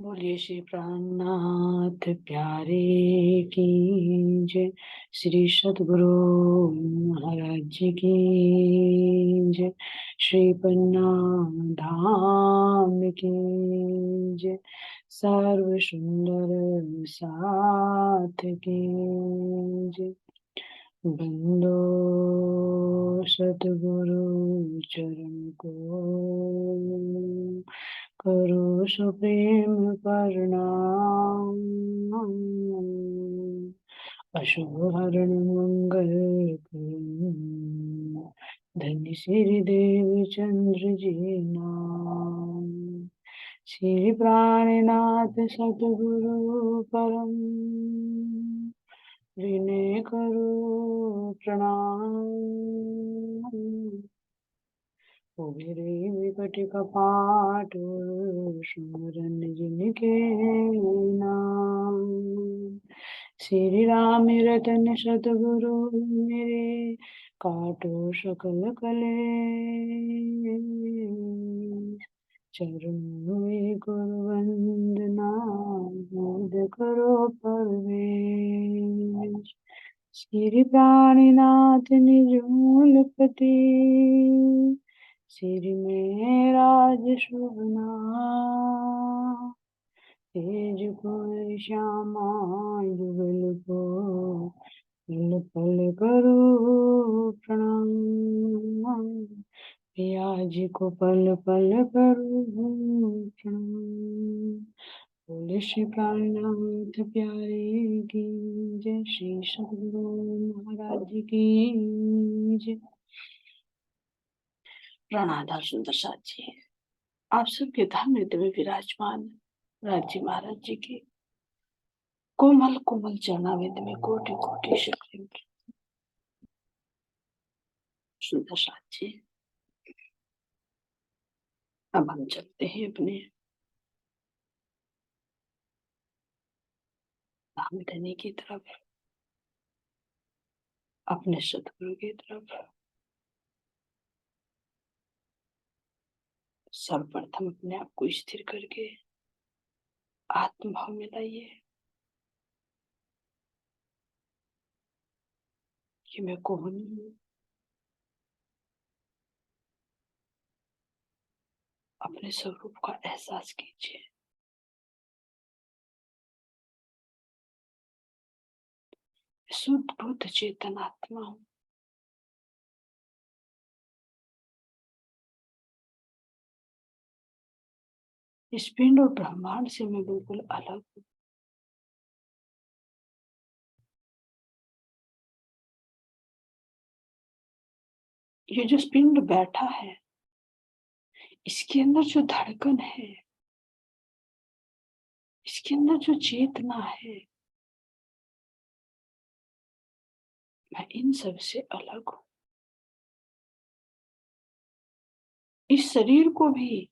बोलिए श्री प्राणनाथ प्यारे की जय। श्री सद्गुरु महाराज जी की जय। श्री पन्ना धाम की जय। सर्व सुंदर साथ की जय। बंदो सतगुरु चरण को करो सुप्रेम प्रणाम। अशुभ हरण मंगल धन्य श्री देव चंद्र जी नाम। श्री प्राणनाथ सतगुरु परम विनय करो प्रणाम। मेरे विकट कपाट सुमरन जिनके नाम। श्री राम रतन सतगुरु मेरे काटो सकल कले। चरणों में गुरु वंदना मोद करो परवेश। श्री प्राणनाथ निज मूलपति सिर में राज शोभना। तेज को श्यामा युगल को पल पल करो प्रणाम। पियाज को पल पल करो प्रणाम। बोले श्री प्राणनाथ प्यारे की जय। श्री सद्गुरु महाराज जी की जय। प्रणाधार सुंदर साथ जी, आप सबके धाम में दिव्य विराजमान राज्य महाराज जी की कोमल कोमल चरणाविंद में कोटि कोटि शक्ति। सुंदर साथ जी, अब हम चलते हैं अपने धाम धनी की तरफ, अपने सतगुरु की तरफ। सर्वप्रथम अपने आप को स्थिर करके आत्मभाव में लाइए कि मैं कौन हूँ। अपने स्वरूप का एहसास कीजिए। शुद्ध बुद्ध चेतन आत्मा हूँ। इस पिंड और ब्रह्मांड से मैं बिल्कुल अलग हूँ। ये जो पिंड बैठा है, इसके अंदर जो धड़कन है, इसके अंदर जो चेतना है, मैं इन सब से अलग हूँ। इस शरीर को भी,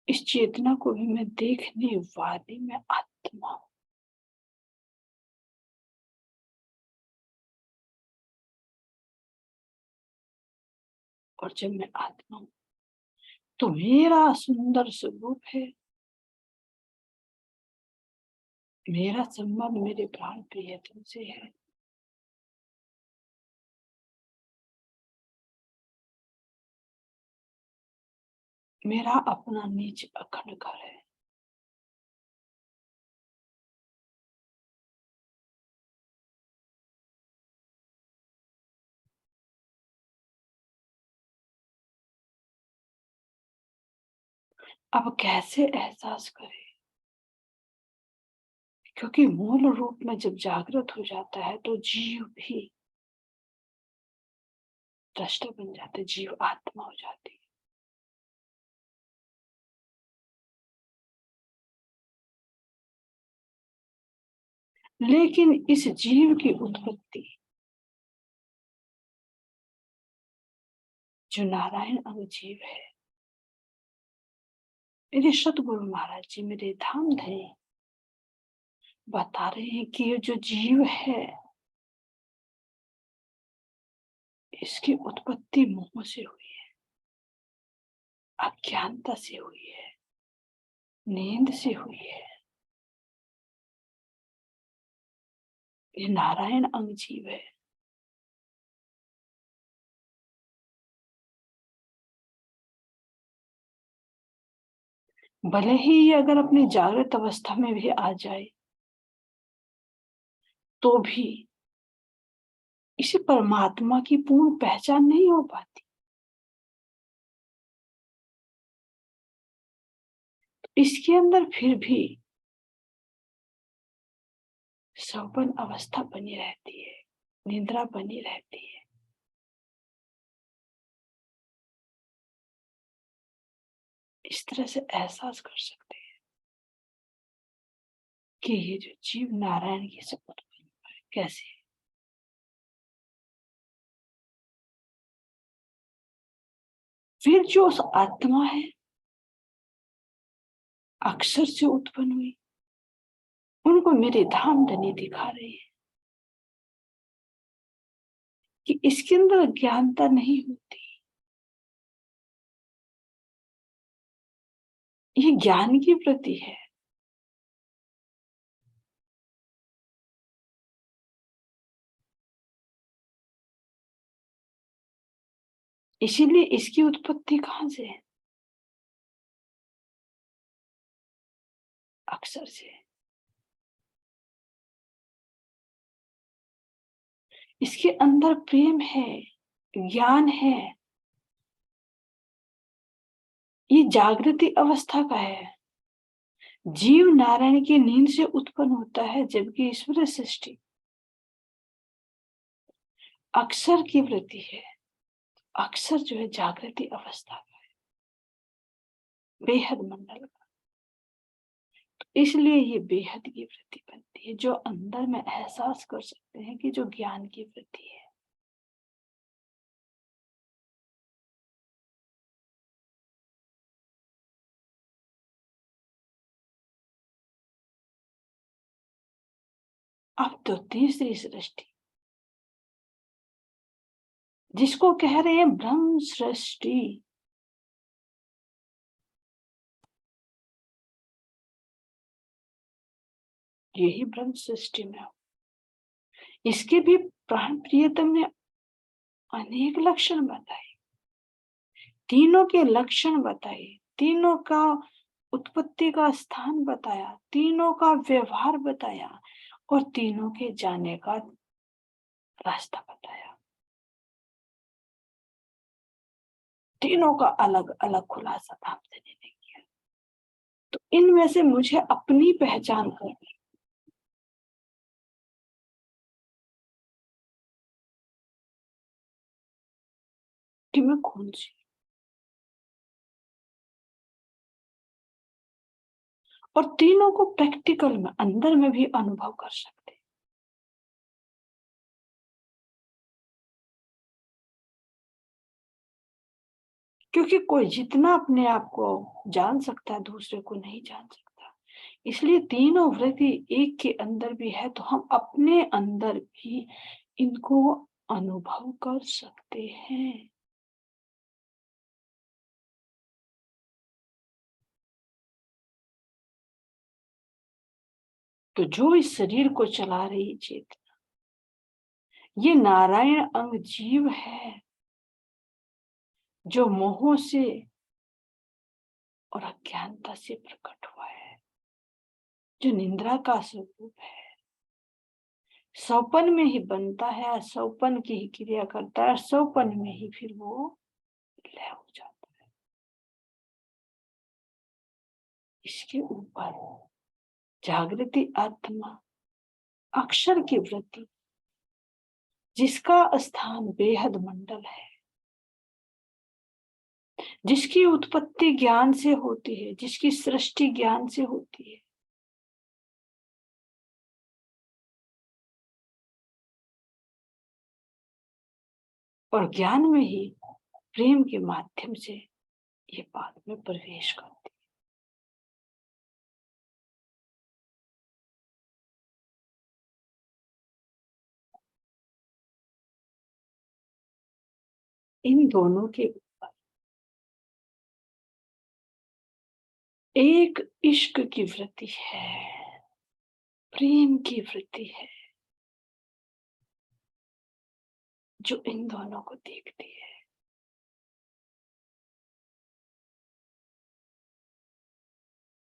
इस चेतना को भी मैं देखने वाली मैं आत्मा हूँ। और जब मैं आत्मा हूँ तो मेरा सुंदर स्वरूप है। मेरा संबंध मेरे प्राण प्रियतम से है। मेरा अपना निज अखंड घर है। अब कैसे एहसास करें? क्योंकि मूल रूप में जब जागृत हो जाता है तो जीव भी दृष्टा बन जाते, जीव आत्मा हो जाती है। लेकिन इस जीव की उत्पत्ति जो नारायण अंग जीव है, मेरे सतगुरु महाराज जी मेरे धाम धनी बता रहे हैं कि ये जो जीव है, इसकी उत्पत्ति मोह से हुई है, अज्ञानता से हुई है। नींद से हुई है। ये नारायण अंग जीव है। भले ही ये अगर अपनी जागृत अवस्था में भी आ जाए तो भी इसे परमात्मा की पूर्ण पहचान नहीं हो पाती। इसके अंदर फिर भी सौपन अवस्था बनी रहती है, निद्रा बनी रहती है। इस तरह से एहसास कर सकते हैं कि ये जो जीव नारायण की शपथ है कैसे। फिर जो उस आत्मा है अक्षर से उत्पन्न हुई, उनको मेरे धाम धनी दिखा रही है कि इसके अंदर ज्ञानता नहीं होती, ये ज्ञान की वृत्ति है। इसीलिए इसकी उत्पत्ति कहां से है? अक्षर से। इसके अंदर प्रेम है, ज्ञान है। ये जागृति अवस्था का है। जीव नारायण की नींद से उत्पन्न होता है, जबकि ईश्वर सृष्टि अक्षर की वृत्ति है। अक्षर जो है जागृति अवस्था का है, बेहद मंडल का। तो इसलिए ये बेहद की वृत्ति बनती है, जो अंदर में एहसास कर सकते हैं कि जो ज्ञान की वृत्ति है। अब तो तीसरी सृष्टि, जिसको कह रहे हैं ब्रह्म सृष्टि, यही ब्रह्म सृष्टि में हो। इसके भी प्राण प्रियतम ने अनेक लक्षण बताए, तीनों के लक्षण बताए, तीनों का उत्पत्ति का स्थान बताया, तीनों का व्यवहार बताया और तीनों के जाने का रास्ता बताया। तीनों का अलग अलग खुलासा आपसे नहीं किया। तो इनमें से मुझे अपनी पहचान करनी कि मैं कौन सी, और तीनों को प्रैक्टिकल में अंदर में भी अनुभव कर सकते। क्योंकि कोई जितना अपने आप को जान सकता है, दूसरे को नहीं जान सकता। इसलिए तीनों वृत्ति एक के अंदर भी है, तो हम अपने अंदर भी इनको अनुभव कर सकते हैं। तो जो इस शरीर को चला रही चेतना, ये नारायण अंग जीव है, जो मोह से और अज्ञानता से प्रकट हुआ है, जो निंद्रा का स्वरूप है, सौपन में ही बनता है, सौपन की ही क्रिया करता है, सौपन में ही फिर वो लय हो जाता है। इसके ऊपर जागृति आत्मा अक्षर की वृत्ति, जिसका स्थान बेहद मंडल है, जिसकी उत्पत्ति ज्ञान से होती है, जिसकी सृष्टि ज्ञान से होती है, और ज्ञान में ही प्रेम के माध्यम से ये बात में प्रवेश करती है। इन दोनों के ऊपर एक इश्क की वृत्ति है, प्रेम की वृत्ति है, जो इन दोनों को देखती है।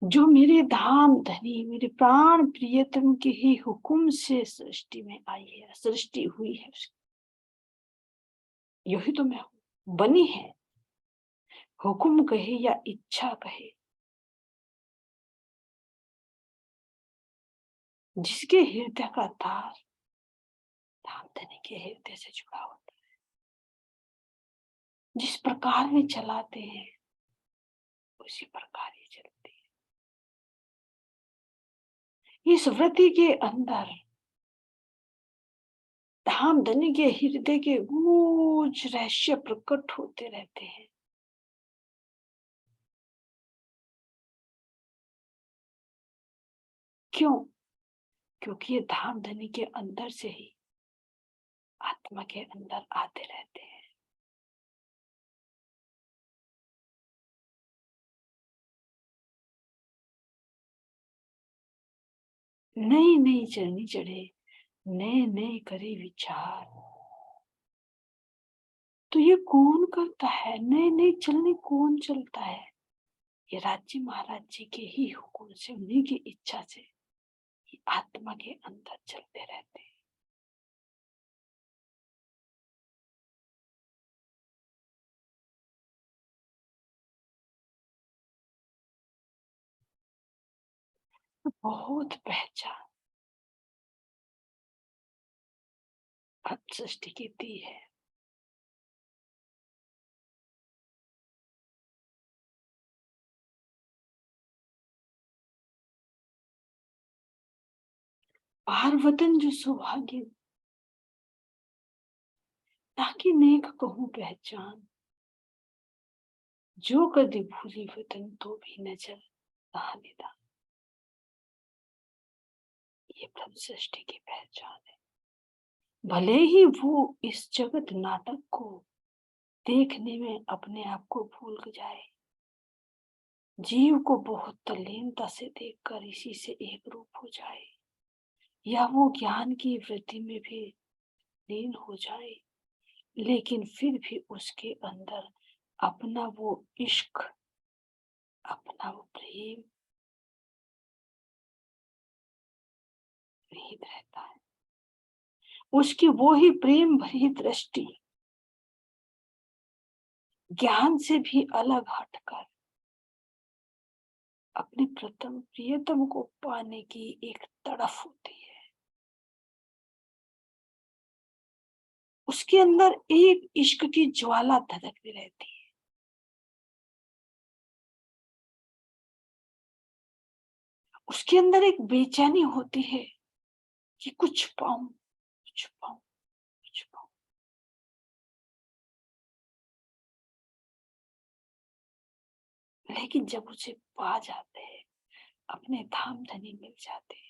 जो मेरे धाम धनी, मेरे प्राण प्रियतम के ही हुक्म से सृष्टि में आई है, सृष्टि हुई है उसकी। यही तो मैं हूं, बनी है। हुक्म कहे या इच्छा कहे, जिसके हृदय का तार धाम धनी के हृदय से जुड़ा होता है, जिस प्रकार में चलाते हैं उसी प्रकार ही चलती है। इस वृत्ति के अंदर धाम धनी के हृदय के गूढ़ रहस्य प्रकट होते रहते हैं। क्यों? क्योंकि ये धाम धनी के अंदर से ही आत्मा के अंदर आते रहते हैं। नई नई चरनी चढ़े, नए नए करे विचार। तो ये कौन करता है? नए नए चलने कौन चलता है? ये राज्य महाराज जी के ही हुक्म से, उन्हीं की इच्छा से ये आत्मा के अंदर चलते रहते हैं। बहुत पहचान अब सृष्टि की दी है। पारवतन जो सौभाग्य, ताकि नेक कहूं पहचान, जो कदी भूली वतन तो भी नजर कहानी था। ये ब्रह्म सृष्टि की पहचान है। भले ही वो इस जगत नाटक को देखने में अपने आप को भूल जाए, जीव को बहुत तल्लीनता से देखकर इसी से एक रूप हो जाए, या वो ज्ञान की वृत्ति में भी लीन हो जाए, लेकिन फिर भी उसके अंदर अपना वो इश्क, अपना वो प्रेम निहित रहता है। उसकी वो ही प्रेम भरी दृष्टि ज्ञान से भी अलग हटकर अपने प्रथम प्रियतम को पाने की एक तड़फ होती है। उसके अंदर एक इश्क की ज्वाला धधकती रहती है। उसके अंदर एक बेचैनी होती है कि कुछ पाऊं, कुछ पाऊं, कुछ पाऊं। लेकिन जब उसे पा जाते हैं, अपने धाम धनी मिल जाते हैं,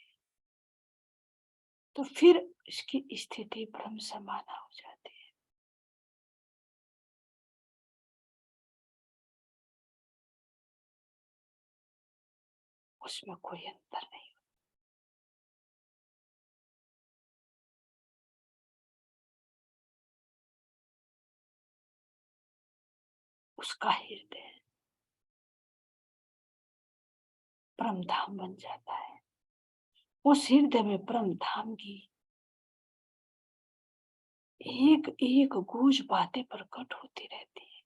तो फिर इसकी स्थिति ब्रह्म समाना हो जाती है। उसमें कोई अंतर नहीं। उसका हृदय परम धाम बन जाता है। उस हृदय में परम धाम की एक एक गूंज बातें प्रकट होती रहती है।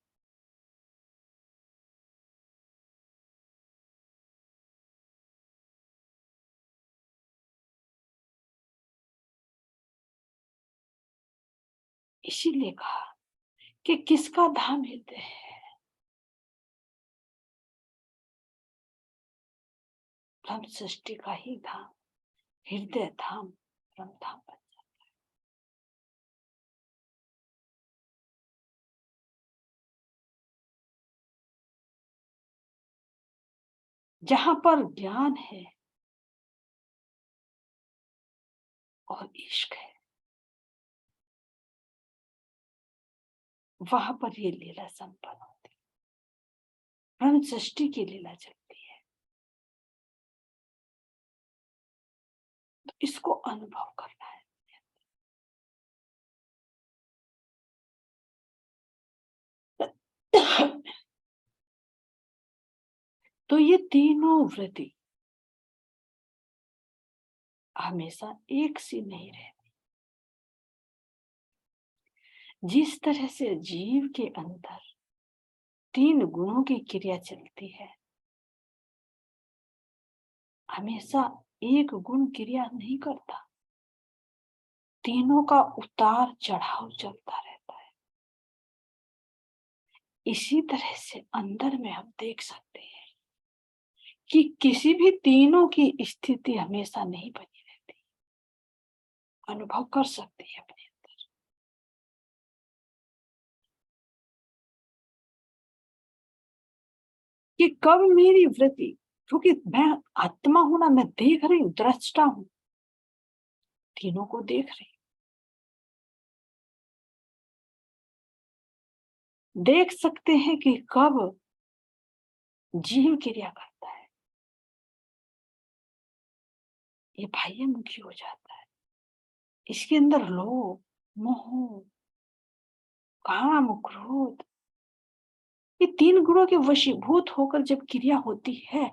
इसीलिए कहा कि किसका धाम हृदय है? ब्रह्म सृष्टि का ही धाम, हृदय धाम ब्रह्म धाम बन जाता है। जहां पर ज्ञान है और इश्क है, वहां पर ये लीला संपन्न होती है। ब्रह्म सृष्टि की लीला चलती है। इसको अनुभव करना है। तो ये तीनों वृत्ति हमेशा एक सी नहीं रहती। जिस तरह से जीव के अंदर तीन गुणों की क्रिया चलती है, हमेशा एक गुण क्रिया नहीं करता, तीनों का उतार चढ़ाव चलता रहता है। इसी तरह से अंदर में हम देख सकते हैं कि किसी भी तीनों की स्थिति हमेशा नहीं बनी रहती। अनुभव कर सकते हैं अपने अंदर कि कब मेरी वृत्ति, क्योंकि मैं आत्मा हूं ना, मैं देख रही हूं, दृष्टा हूं, तीनों को देख रही हूं। देख सकते हैं कि कब जीव क्रिया करता है, ये बाह्य मुखी हो जाता है। इसके अंदर लोभ, मोह, काम, क्रोध, ये तीन गुणों के वशीभूत होकर जब क्रिया होती है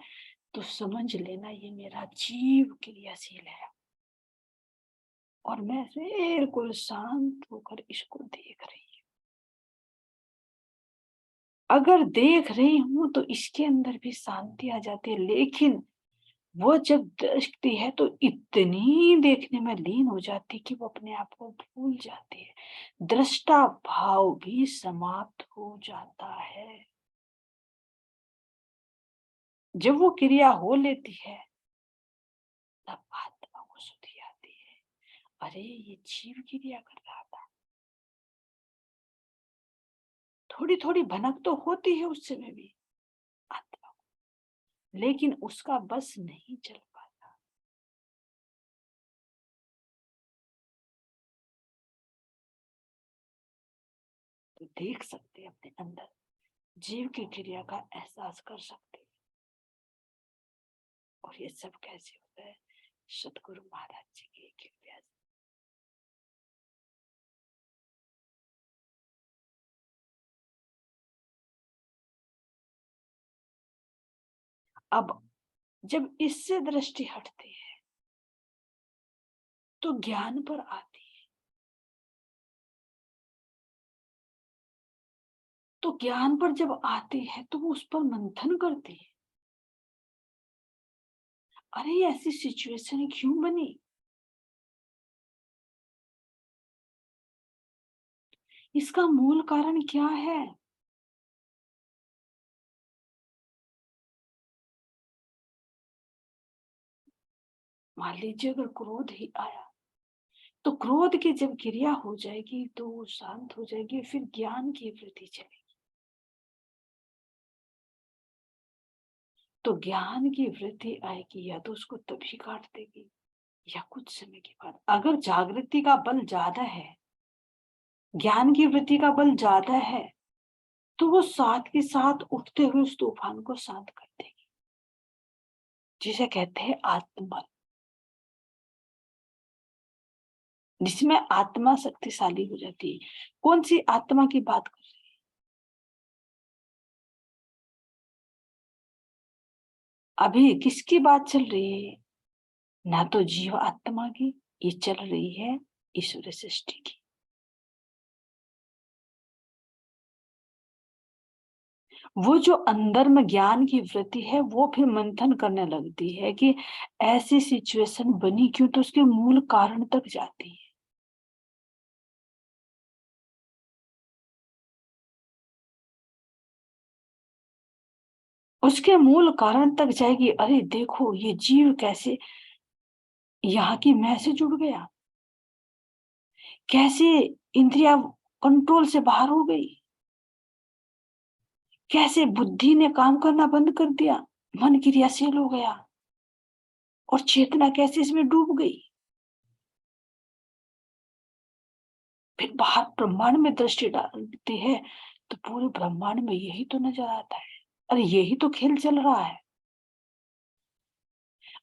तो समझ लेना ये मेरा जीव क्रियाशील है और मैं बिल्कुल शांत होकर इसको देख रही हूँ। अगर देख रही हूं तो इसके अंदर भी शांति आ जाती है, लेकिन वो जब देखती है तो इतनी देखने में लीन हो जाती है कि वो अपने आप को भूल जाती है। दृष्टा भाव भी समाप्त हो जाता है। जब वो क्रिया हो लेती है तब आत्मा को सुधि आती है, अरे ये जीव क्रिया कर रहा था। थोड़ी थोड़ी भनक तो होती है उस समय भी आत्मा को, लेकिन उसका बस नहीं चल पाता। तो देख सकते हैं अपने अंदर जीव की क्रिया का एहसास कर सकते हैं। और ये सब कैसे होता है? सतगुरु महाराज जी की कृपा से। अब जब इससे दृष्टि हटती है तो ज्ञान पर आती है। तो ज्ञान पर जब आती है तो वो उस पर मंथन करती है, अरे ऐसी सिचुएशन क्यों बनी, इसका मूल कारण क्या है। मान लीजिए अगर क्रोध ही आया तो क्रोध की जब क्रिया हो जाएगी तो वो शांत हो जाएगी, फिर ज्ञान की वृद्धि चलेगी। तो ज्ञान की वृद्धि आएगी या तो उसको तभी काट देगी या कुछ समय के बाद। अगर जागृति का बल ज्यादा है, ज्ञान की वृद्धि का बल ज्यादा है, तो वो साथ के साथ उठते हुए उस तूफान को शांत कर देगी, जिसे कहते हैं आत्मबल, जिसमें आत्मा शक्तिशाली हो जाती है। कौन सी आत्मा की बात कर रहे हैं? अभी किसकी बात चल रही है? ना तो जीव आत्मा की, ये चल रही है ईश्वर सृष्टि की। वो जो अंदर में ज्ञान की वृत्ति है वो फिर मंथन करने लगती है कि ऐसी सिचुएशन बनी क्यों, तो उसके मूल कारण तक जाती है। उसके मूल कारण तक जाएगी, अरे देखो ये जीव कैसे यहाँ की मैं से जुड़ गया, कैसे इंद्रिया कंट्रोल से बाहर हो गई, कैसे बुद्धि ने काम करना बंद कर दिया, मन क्रियाशील हो गया और चेतना कैसे इसमें डूब गई। फिर बाहर ब्रह्मांड में दृष्टि डालती है तो पूरे ब्रह्मांड में यही तो नजर आता है, अरे यही तो खेल चल रहा है।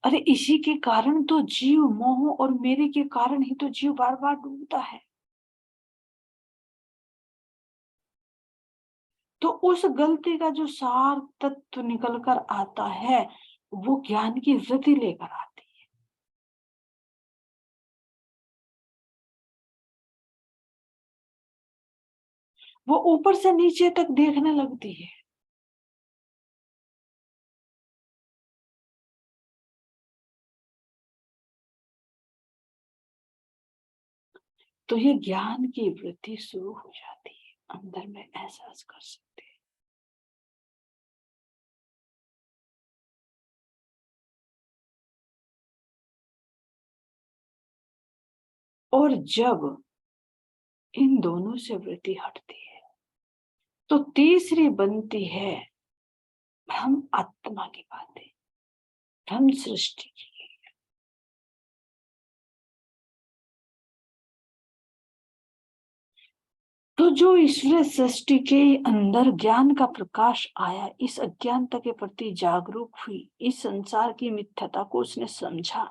अरे इसी के कारण तो जीव, मोह और मेरे के कारण ही तो जीव बार बार डूबता है। तो उस गलती का जो सार तत्व निकल कर आता है, वो ज्ञान की वृद्धि लेकर आती है। वो ऊपर से नीचे तक देखने लगती है। तो ये ज्ञान की वृद्धि शुरू हो जाती है, अंदर में एहसास कर सकते हैं। और जब इन दोनों से वृद्धि हटती है, तो तीसरी बनती है ब्रह्म आत्मा की बातें, ब्रह्म सृष्टि की। तो जो ईश्वर सृष्टि के अंदर ज्ञान का प्रकाश आया, इस अज्ञानता के प्रति जागरूक हुई, इस संसार की मिथ्याता को उसने समझा,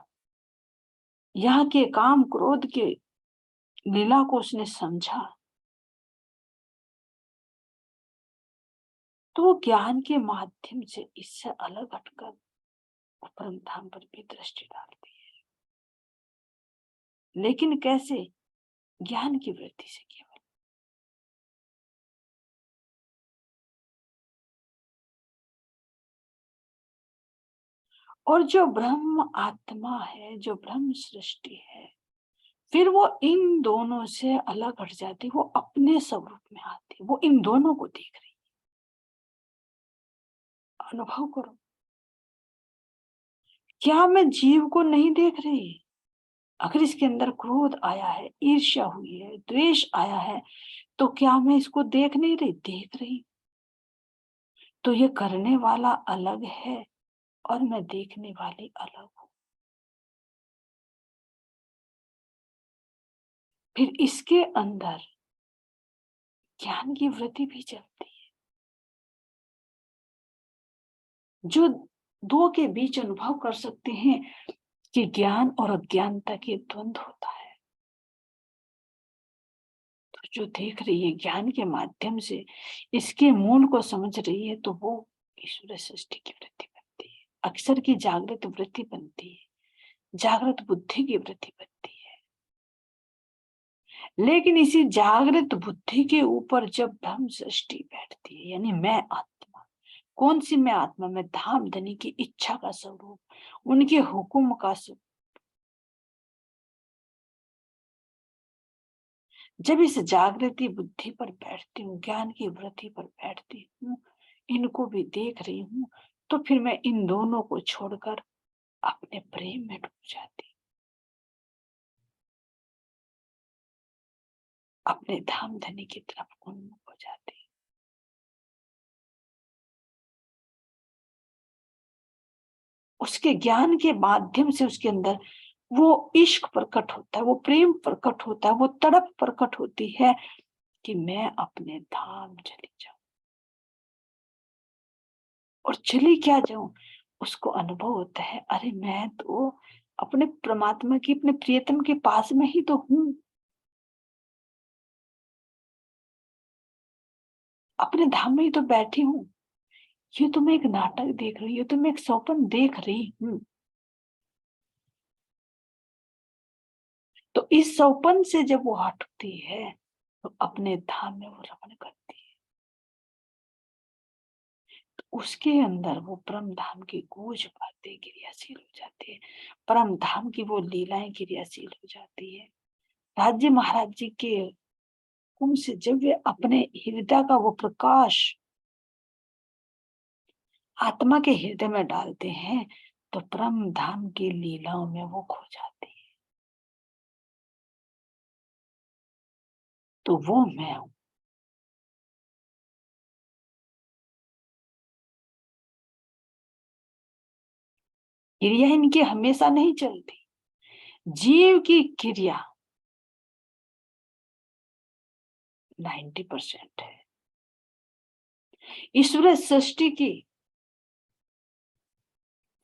यहाँ के काम क्रोध के लीला को उसने समझा, तो वो ज्ञान के माध्यम से इससे अलग हटकर परम धाम पर भी दृष्टि डालती है। लेकिन कैसे? ज्ञान की वृद्धि से केवल। और जो ब्रह्म आत्मा है, जो ब्रह्म सृष्टि है, फिर वो इन दोनों से अलग हट जाती, वो अपने स्वरूप में आती, वो इन दोनों को देख रही। अनुभव करो, क्या मैं जीव को नहीं देख रही? अगर इसके अंदर क्रोध आया है, ईर्ष्या हुई है, द्वेष आया है, तो क्या मैं इसको देख नहीं रही? देख रही। तो ये करने वाला अलग है और मैं देखने वाली अलग हूं। फिर इसके अंदर ज्ञान की वृद्धि भी चलती है। जो दो के बीच अनुभव कर सकते हैं कि ज्ञान और अज्ञानता के द्वंद्व होता है, तो जो देख रही है ज्ञान के माध्यम से इसके मूल को समझ रही है, तो वो ईश्वर सृष्टि की वृद्धि बनती है, अक्षर की जागृत वृद्धि बनती है, जागृत बुद्धि की वृद्धि बनती है। लेकिन इसी जागृत बुद्धि के ऊपर जब ब्रह्म सृष्टि बैठती है, यानी मैं आत्मा, कौन सी मैं आत्मा? मैं धाम धनी की इच्छा का स्वरूप, उनके हुक्म का स्वरूप। जब इस जागृति बुद्धि पर बैठती हूँ, ज्ञान की वृद्धि पर बैठती हूँ, इनको भी देख रही हूँ, तो फिर मैं इन दोनों को छोड़कर अपने प्रेम में डूब जाती, अपने धाम धनी की तरफ उन्मुख हो जाती। उसके ज्ञान के माध्यम से उसके अंदर वो इश्क प्रकट होता है, वो प्रेम प्रकट होता है, वो तड़प प्रकट होती है कि मैं अपने धाम चली जाऊं। और चली क्या जाऊं, उसको अनुभव होता है, अरे मैं तो अपने परमात्मा की, अपने प्रियतम के पास में ही तो हूं, अपने धाम में ही तो बैठी हूँ। ये तो मैं एक नाटक देख रही हूँ, ये तो मैं एक स्वप्न देख रही हूँ। तो इस स्वप्न से जब वो हटती है, तो अपने धाम में वो रमण करती है। तो उसके अंदर वो परम धाम की गूंज बातें क्रियाशील हो जाती है, परम धाम की वो लीलाएं क्रियाशील हो जाती है। राज्य महाराज जी के हुक्म से जब वे अपने हृदय का वो प्रकाश आत्मा के हृदय में डालते हैं, तो परम धाम की लीलाओं में वो खो जाती है। तो वो मैं हूं। क्रिया इनकी हमेशा नहीं चलती। जीव की क्रिया 90% है, ईश्वर सृष्टि की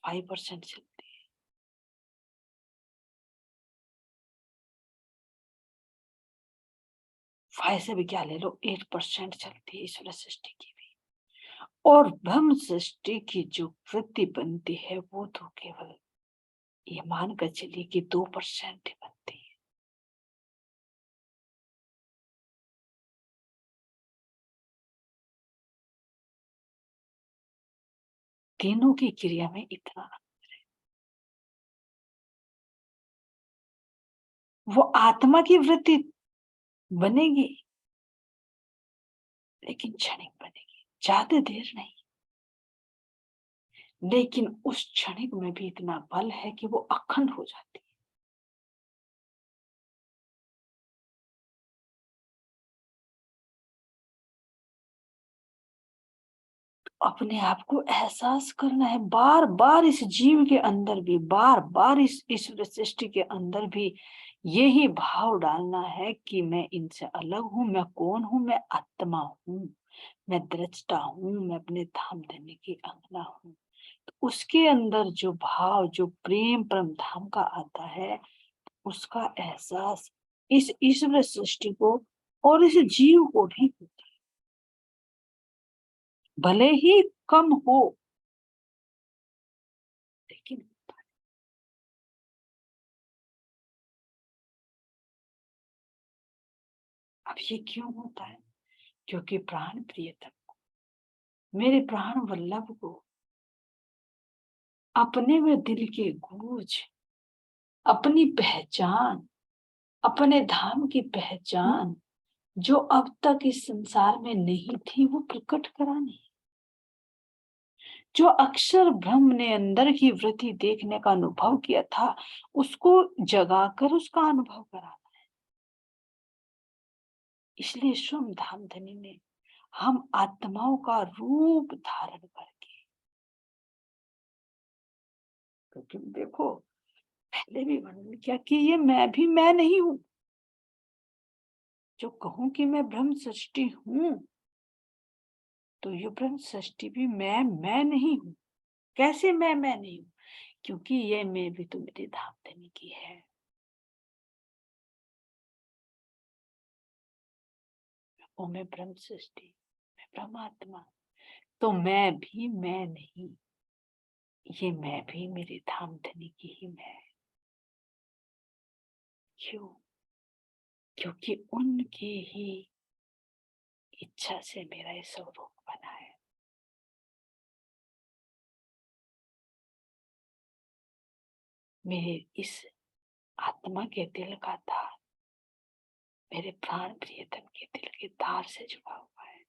5% चलती है। फाइव से भी क्या ले लो, 8% चलती है ईश्वर सृष्टि की भी। और ब्रह्म सृष्टि की जो वृत्ति बनती है वो तो केवल ये मानकर चलिए कि 2% ही बनती है। तीनों की क्रिया में इतना, वो आत्मा की वृत्ति बनेगी लेकिन क्षणिक बनेगी, ज्यादा देर नहीं। लेकिन उस क्षणिक में भी इतना बल है कि वो अखंड हो जाती है। अपने आप को एहसास करना है, बार बार इस जीव के अंदर भी, बार बार इस ईश्वर सृष्टि के अंदर भी यही भाव डालना है कि मैं इनसे अलग हूं, मैं कौन हूं, मैं आत्मा हूं, मैं दृष्टा हूं, मैं अपने धाम देने की अंगना हूं। तो उसके अंदर जो भाव, जो प्रेम परम धाम का आता है, उसका एहसास इस ईश्वर सृष्टि को और इस जीव को भी होता है, भले ही कम हो लेकिन। अब ये क्यों होता है? क्योंकि प्राण प्रियतम को, मेरे प्राण वल्लभ को अपने में दिल के गूंज, अपनी पहचान, अपने धाम की पहचान जो अब तक इस संसार में नहीं थी, वो प्रकट करानी। जो अक्षर ब्रह्म ने अंदर की वृत्ति देखने का अनुभव किया था, उसको जगाकर उसका अनुभव कराना। इसलिए स्वयं धाम धनी ने हम आत्माओं का रूप धारण करके, क्योंकि देखो पहले भी वर्णन किया कि ये मैं भी मैं नहीं हूं। जो कहूं कि मैं ब्रह्म सृष्टि हूं, तो ये ब्रह्म सृष्टि भी मैं नहीं हूं। कैसे मैं नहीं हूं? क्योंकि ये मैं भी तो मेरे धाम धनी की है। वो मैं ब्रह्म सृष्टि, मैं ब्रह्मात्मा, तो मैं भी मैं नहीं, ये मैं भी मेरे धाम धनी की ही मैं। क्यों? क्योंकि उनकी ही इच्छा से मेरा ये स्वरूप बना है। मेरे इस आत्मा के दिल का तार मेरे प्राण प्रियतम के दिल के तार से जुड़ा हुआ है।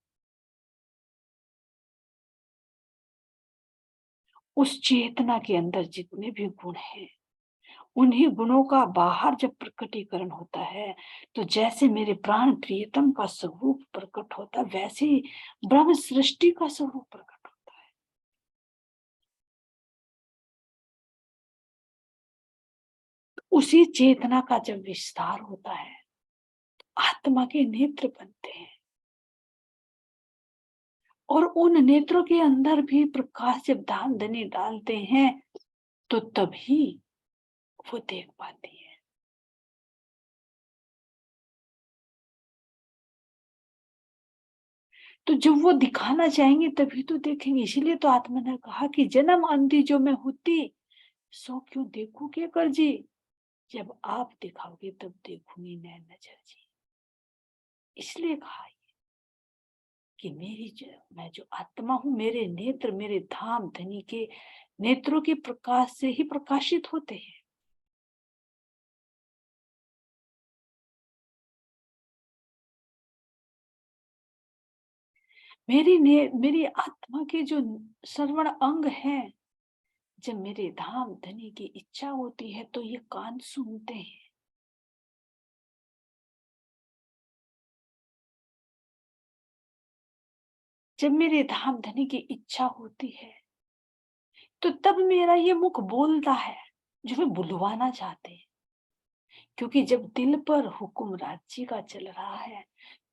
उस चेतना के अंदर जितने भी गुण हैं, उन्हीं गुणों का बाहर जब प्रकटीकरण होता है, तो जैसे मेरे प्राण प्रियतम का स्वरूप प्रकट होता है, वैसे ही ब्रह्म सृष्टि का स्वरूप प्रकट होता है। उसी चेतना का जब विस्तार होता है, आत्मा के नेत्र बनते हैं, और उन नेत्रों के अंदर भी प्रकाश जब दान धनी डालते हैं, तो तभी वो देख पाती है। तो जब वो दिखाना चाहेंगे तभी तो देखेंगे। इसीलिए तो आत्मा ने कहा कि जन्म अंधी जो मैं होती, सो क्यों देखूं के कर जी, जब आप दिखाओगे तब देखूंगी नैन नजर जी। इसलिए कहा कि मैं जो आत्मा हूं, मेरे नेत्र मेरे धाम धनी के नेत्रों के प्रकाश से ही प्रकाशित होते हैं। मेरी आत्मा के जो श्रवण अंग हैं, जब मेरे धाम धनी की इच्छा होती है तो ये कान सुनते हैं। जब मेरे धाम धनी की इच्छा होती है, तो तब मेरा ये मुख बोलता है जो वे बुलवाना चाहते हैं। क्योंकि जब दिल पर हुक्म राज्य का चल रहा है,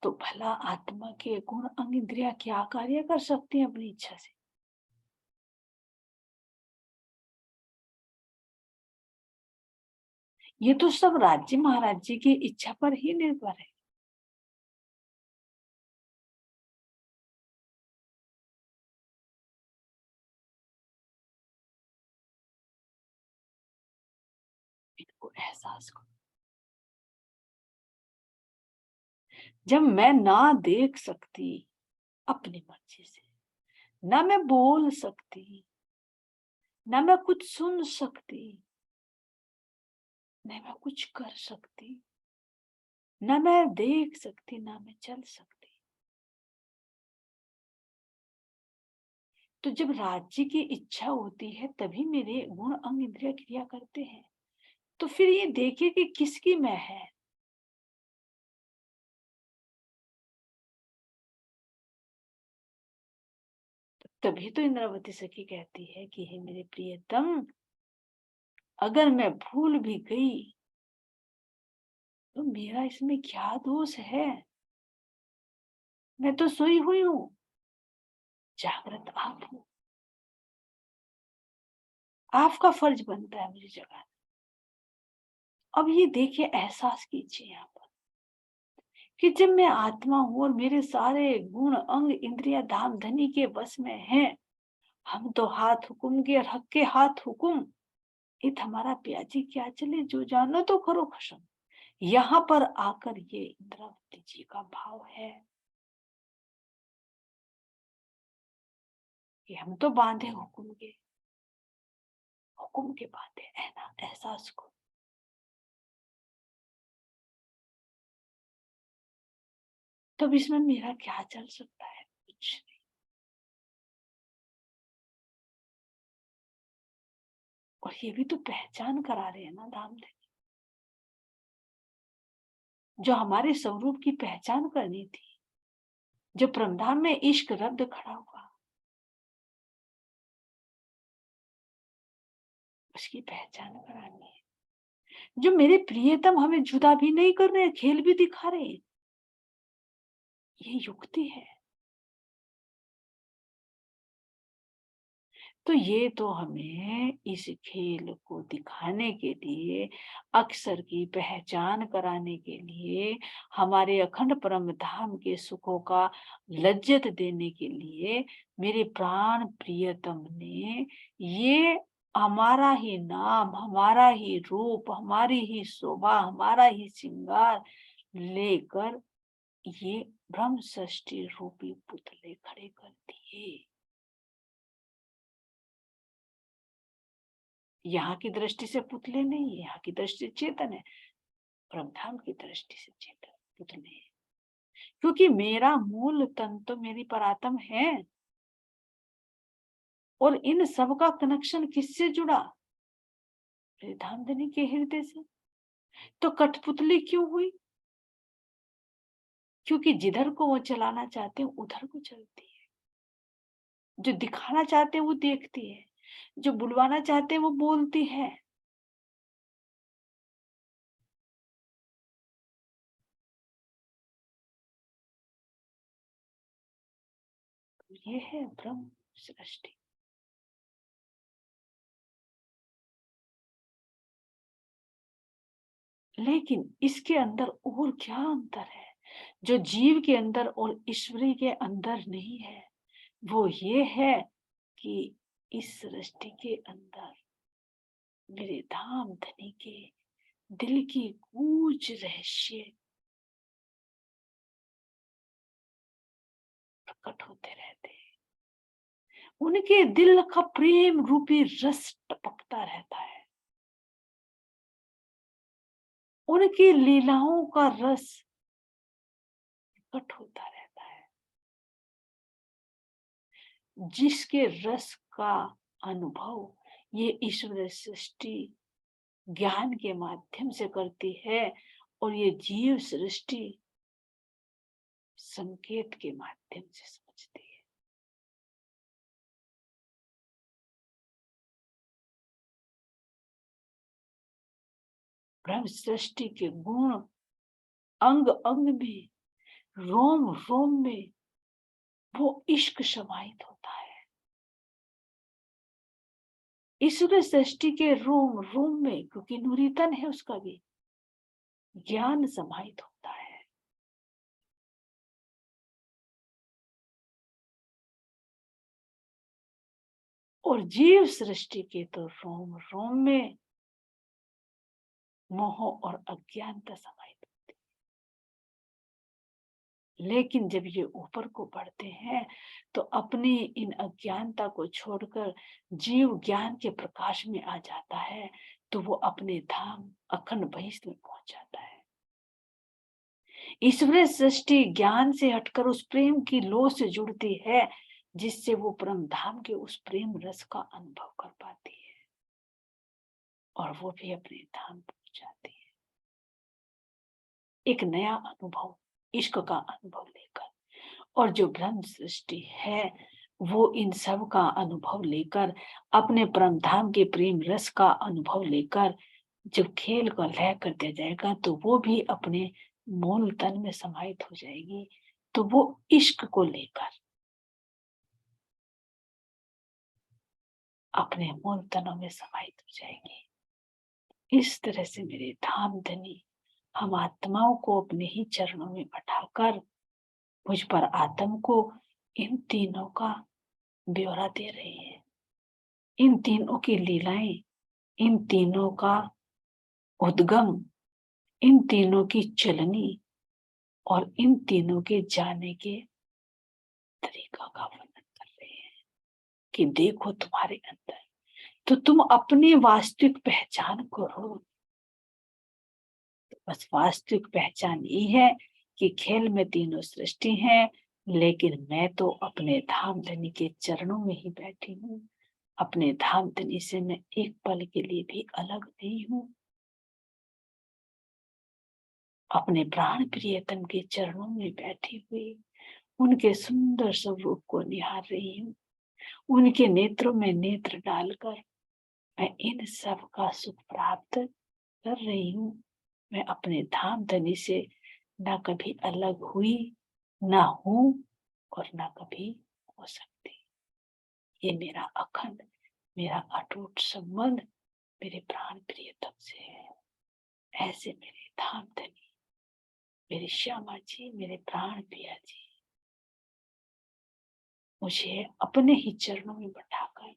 तो भला आत्मा के गुण अंग इंद्रिया क्या कार्य कर सकती हैं अपनी इच्छा से? ये तो सब राज्य महाराज जी की इच्छा पर ही निर्भर है। को एहसास करो। जब मैं ना देख सकती अपनी मर्जी से, ना मैं बोल सकती, ना मैं कुछ सुन सकती, ना मैं कुछ कर सकती, ना मैं देख सकती, ना मैं चल सकती, तो जब राज्य की इच्छा होती है तभी मेरे गुण अंग इंद्रिय क्रिया करते हैं। तो फिर ये देखिए कि किसकी मैं है। तभी तो इंद्रावती सखी कहती है कि हे मेरे प्रियतम, अगर मैं भूल भी गई तो मेरा इसमें क्या दोष है। मैं तो सोई हुई हूं, जागृत आप हो। आपका फर्ज बनता है मुझे जगाना। अब ये देखिए, एहसास कीजिए यहाँ पर कि जब मैं आत्मा हूं और मेरे सारे गुण अंग इंद्रिया धाम धनी के बस में हैं, हम तो हाथ हुकुम के और हक के हाथ हुकुम, इत हमारा प्याजी क्या चले, जो जानो तो करो खसम। यहाँ पर आकर ये इंद्रावती जी का भाव है कि हम तो बांधे हुकुम के बांधे है ना, एहसास को। तब इसमें मेरा क्या चल सकता है, कुछ नहीं। और ये भी तो पहचान करा रहे हैं ना धाम धनी, जो हमारे स्वरूप की पहचान करनी थी, जो परमधाम में इश्क रब्द खड़ा हुआ, उसकी पहचान करानी है। जो मेरे प्रियतम हमें जुदा भी नहीं कर रहे, खेल भी दिखा रहे हैं, ये युक्ति है। तो ये तो हमें इस खेल को दिखाने के लिए, अक्षर की पहचान कराने के लिए, हमारे अखंड परम धाम के सुखों का लज्जत देने के लिए मेरे प्राण प्रियतम ने ये हमारा ही नाम, हमारा ही रूप, हमारी ही शोभा, हमारा ही श्रृंगार लेकर ये ब्रह्म षष्ठी रूपी पुतले खड़े कर दिए। यहाँ की दृष्टि से पुतले नहीं है, यहाँ की दृष्टि चेतन है, परमधाम की दृष्टि से चेतन पुतले है। क्योंकि मेरा मूल तन तो मेरी परात्म है, और इन सब का कनेक्शन किससे जुड़ा, मेरे धामधनी के हृदय से। तो कठपुतली क्यों हुई, क्योंकि जिधर को वो चलाना चाहते हैं उधर को चलती है, जो दिखाना चाहते हैं वो देखती है, जो बुलवाना चाहते हैं वो बोलती है। ये है ब्रह्म सृष्टि। लेकिन इसके अंदर और क्या अंतर है, जो जीव के अंदर और ईश्वरी के अंदर नहीं है, वो ये है कि इस सृष्टि के अंदर मेरे धाम धनी के दिल की गूंज रहस्य प्रकट होते रहते हैं। उनके दिल का प्रेम रूपी रस टपकता रहता है, उनकी लीलाओं का रस प्रकट होता रहता है। जिसके रस का अनुभव ये ईश्वर सृष्टि ज्ञान के माध्यम से करती है, और ये जीव सृष्टि संकेत के माध्यम से समझती है। ब्रह्म सृष्टि के गुण अंग अंग में, रोम रोम में वो इश्क समाहित होता है। ईश्वर सृष्टि के रोम रोम में, क्योंकि नूरीतन है उसका भी, ज्ञान समाहित होता है। और जीव सृष्टि के तो रोम रोम में मोह और अज्ञानता समाहित होती है। लेकिन जब ये ऊपर को बढ़ते हैं तो अपनी इन अज्ञानता को छोड़कर जीव ज्ञान के प्रकाश में आ जाता है, तो वो अपने धाम अखंड बहिष्ठ में पहुंच जाता है। ईश्वरीय सृष्टि ज्ञान से हटकर उस प्रेम की लौ से जुड़ती है, जिससे वो परम धाम के उस प्रेम रस का अनुभव कर पाती है और वो भी अपने धाम पहुंच जाती है, एक नया अनुभव, इश्क का अनुभव लेकर। और जो ब्रह्म सृष्टि है वो इन सब का अनुभव लेकर, अपने परम धाम के प्रेम रस का अनुभव लेकर जब खेल को लय कर दिया जाएगा, तो वो भी अपने मूल तन में समाहित हो जाएगी। तो वो इश्क को लेकर अपने मूल तनों में समाहित हो जाएगी। इस तरह से मेरे धाम धनी हम आत्माओं को अपने ही चरणों में बैठाकर मुझ पर आत्म को इन तीनों का ब्यौरा दे रहे हैं, इन तीनों की लीलाएं, इन तीनों का उद्गम, इन तीनों की चलनी और इन तीनों के जाने के तरीका का वर्णन कर रहे हैं कि देखो तुम्हारे अंदर, तो तुम अपनी वास्तविक पहचान करो। बस वास्तविक पहचान ये है कि खेल में तीनों सृष्टि है, लेकिन मैं तो अपने धाम धनी के चरणों में ही बैठी हूँ। अपने धाम धनी से मैं एक पल के लिए भी अलग नहीं हूँ। अपने प्राण प्रियतम के चरणों में बैठी हुई उनके सुंदर स्वरूप को निहार रही हूँ। उनके नेत्रों में नेत्र डालकर मैं इन सब का सुख प्राप्त कर रही हूँ। मैं अपने धाम धनी से ना कभी अलग हुई, ना हूं और ना कभी हो सकती। ये मेरा अखंड, मेरा अटूट संबंध मेरे प्राण प्रियतम से है। ऐसे मेरे धाम धनी, मेरी श्यामा जी, मेरे प्राण प्रिया जी मुझे अपने ही चरणों में बैठाकर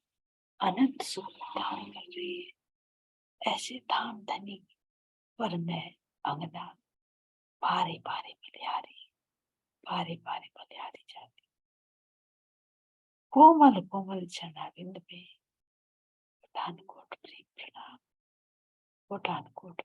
अनंत सुख प्रदान कर रही है। ऐसे धाम धनी पर मैं अंगना बारे बारे बलिहारी, बारे बारे बलिहारी जाती। कोमल कोमल चरणाविंद में कोटान कोट प्रेम प्रणाम, कोटान कोट